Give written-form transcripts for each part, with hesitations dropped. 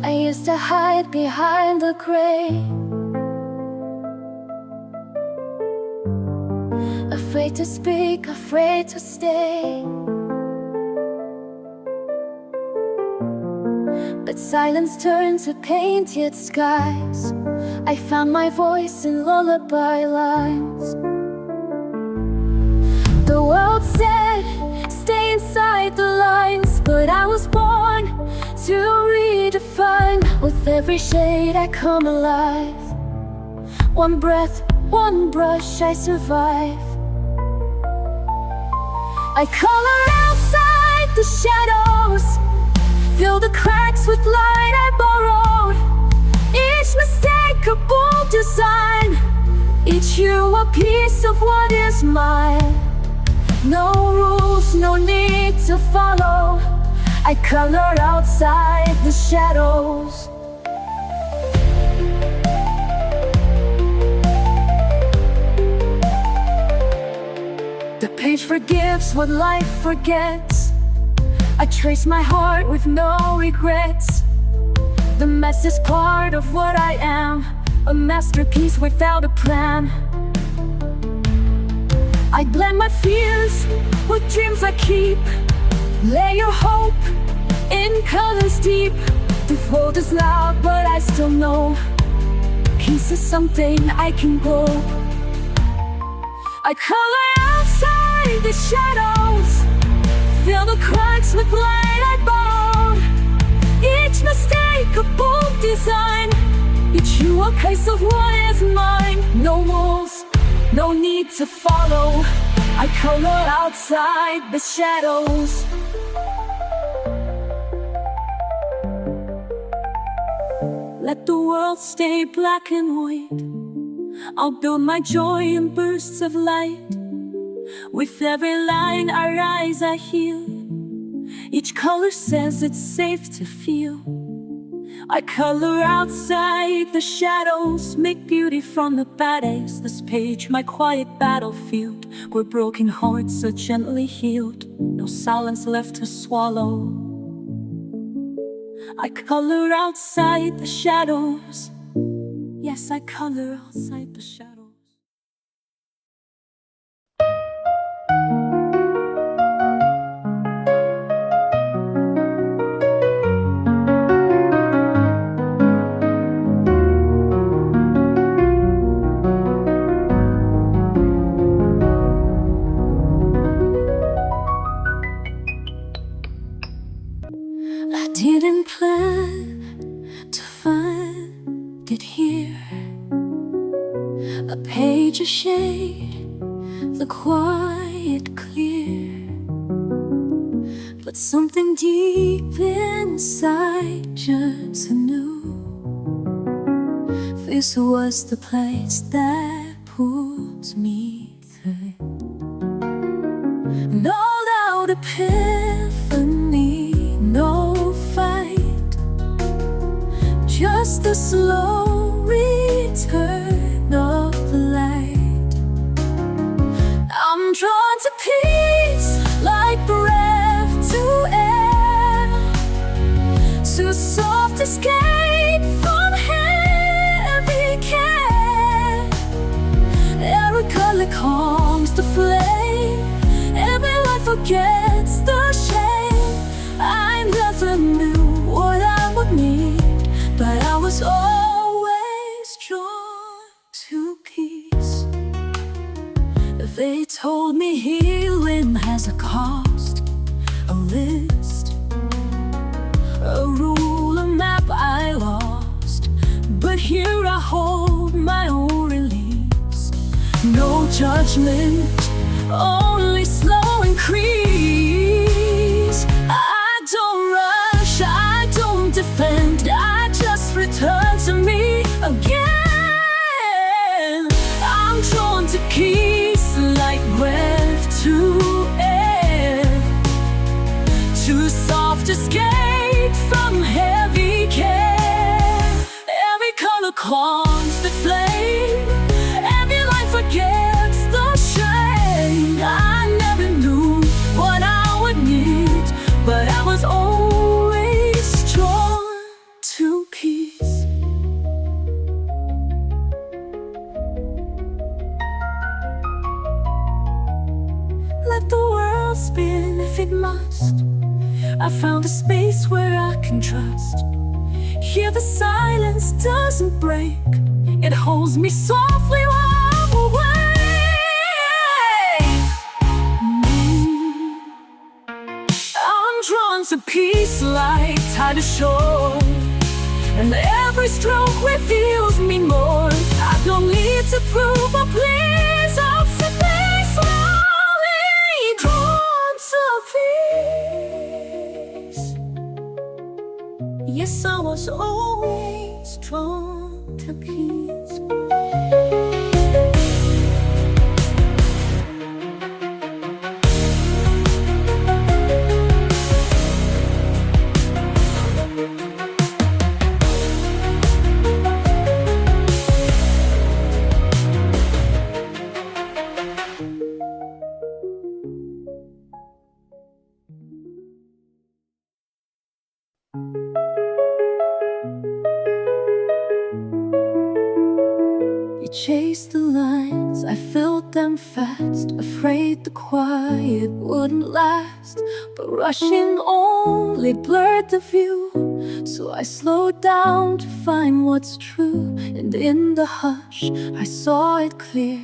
I used to hide behind the gray, afraid to speak, afraid to stay. But silence turned to painted skies. I found my voice in lullaby lines. The world said, stay inside the lines, but I was born to redefine. With every shade I come alive. One breath, one brush, I survive. I color outside the shadows, fill the cracks with light I borrowed. Each mistake a bold design, each hue a piece of what is mine. No rules, no need to follow. I color outside the shadows. The page forgives what life forgets. I trace my heart with no regrets. The mess is part of what I am, a masterpiece without a plan. I blend my fears with dreams I keep. Layer hope in colors deep. The fold is loud, but I still know peace is something I can grow. I color outside the shadows, fill the cracks with light I borrowed. Each mistake a bold design, each hue a piece of what is mine. No rules, no need to follow. I color outside the shadows. Let the world stay black and white. I'll build my joy in bursts of light. With every line I rise, I heal. Each color says it's safe to feel. I color outside the shadows, make beauty from the bad days. This page, my quiet battlefield, where broken hearts are gently healed. No silence left to swallow. I color outside the shadows. Yes, I color outside the shadows. I didn't plan to find it here. A page, a shade, the quiet clear. But something deep inside just knew this was the place that pulls me through. No loud epiphany, no fight, just the slow return of the light. I'm drawn to peace like breath to air, to soft escape from heavy care. Every color calms the flame, every light forgets the shame. I never knew what I would need, but I was always drawn to peace. They told me healing has a cost, a list, a rule, a map I lost. But here I hold my own release. No judgment, only slow increase. I don't rush, I don't defend, I just return to me again. I'm drawn to peace like breath to air, too soft escape from heavy care. Every color calms the flame, every light forgets the shame. I never knew what must. I found a space where I can trust. Here the silence doesn't break. It holds me softly while I'm away. I'm drawn to peace like tide to shore, and every stroke reveals me more. I don't need to prove or please. I'll simply slowly drawn to peace. Yes, I was always drawn to peace. Chased the lines, I filled them fast, afraid the quiet wouldn't last. But rushing only blurred the view, so I slowed down to find what's true. And in the hush, I saw it clear,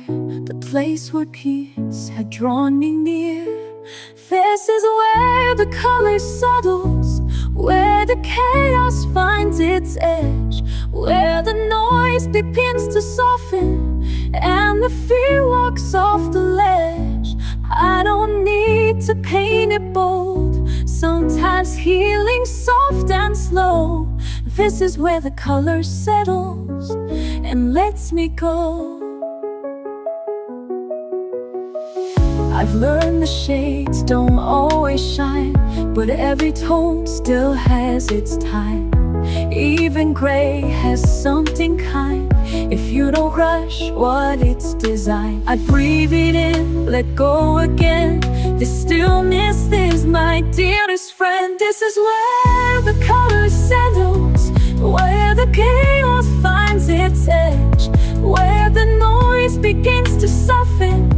the place where peace had drawn me near. This is where the color settles, where the chaos finds its edge, where the noise begins to soften and the fear walks off the ledge. I don't need to paint it bold, sometimes healing soft and slow. This is where the color settles and lets me go. I've learned the shades don't always shine, but every tone still has its time. Even gray has something kind, if you don't rush what it's designed. I breathe it in, let go again. This stillness is my dearest friend. This is where the color settles, where the chaos finds its edge, where the noise begins to soften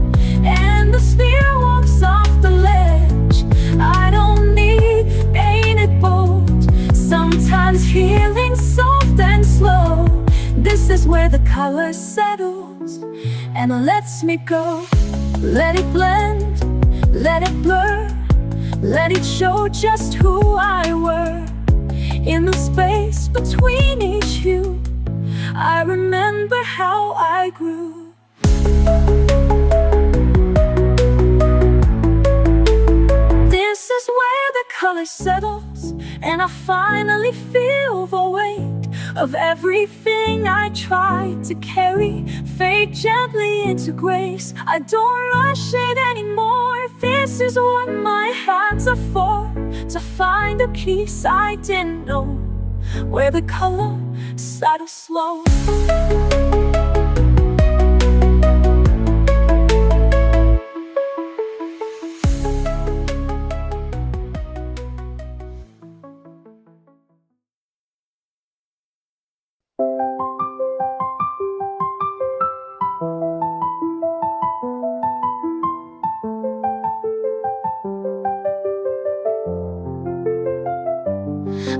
and the sphere walks off the ledge. I don't need painted bold, sometimes healing soft and slow. This is where the color settles and lets me go. Let it blend, let it blur, let it show just who I were. In the space between each hue, I remember how I grew. This is where the color settles, and I finally feel the weight of everything I tried to carry, fade gently into grace. I don't rush it anymore. This is what my hands are for, to find a peace I didn't know, where the color settles slow.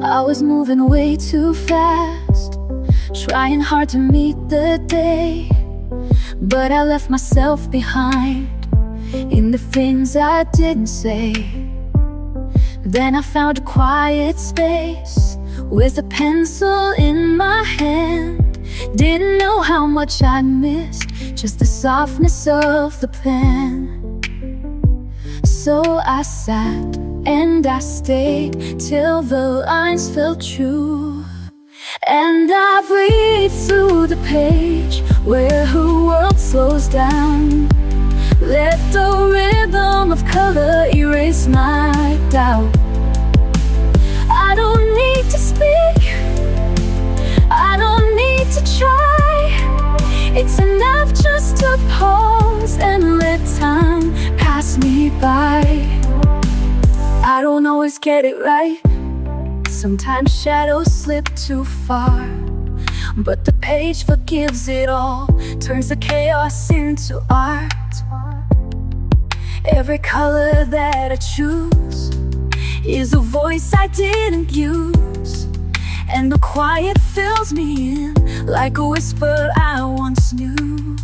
I was moving way too fast, trying hard to meet the day, but I left myself behind in the things I didn't say. Then I found a quiet space with a pencil in my hand. Didn't know how much I missed, just the softness of the pen. So I sat and I stayed till the lines felt true, and I breathed through the page where her world slows down. Let the rhythm of color erase my doubt. I don't need to speak, I don't need to try. It's enough just to pause and let time pass me by. I don't always get it right, sometimes shadows slip too far, but the page forgives it all, turns the chaos into art. Every color that I choose is a voice I didn't use, and the quiet fills me in like a whisper I once knew.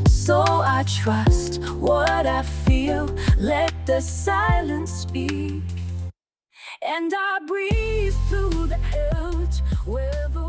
So I trust what I feel, let the silence speak, and I breathe through the edge where the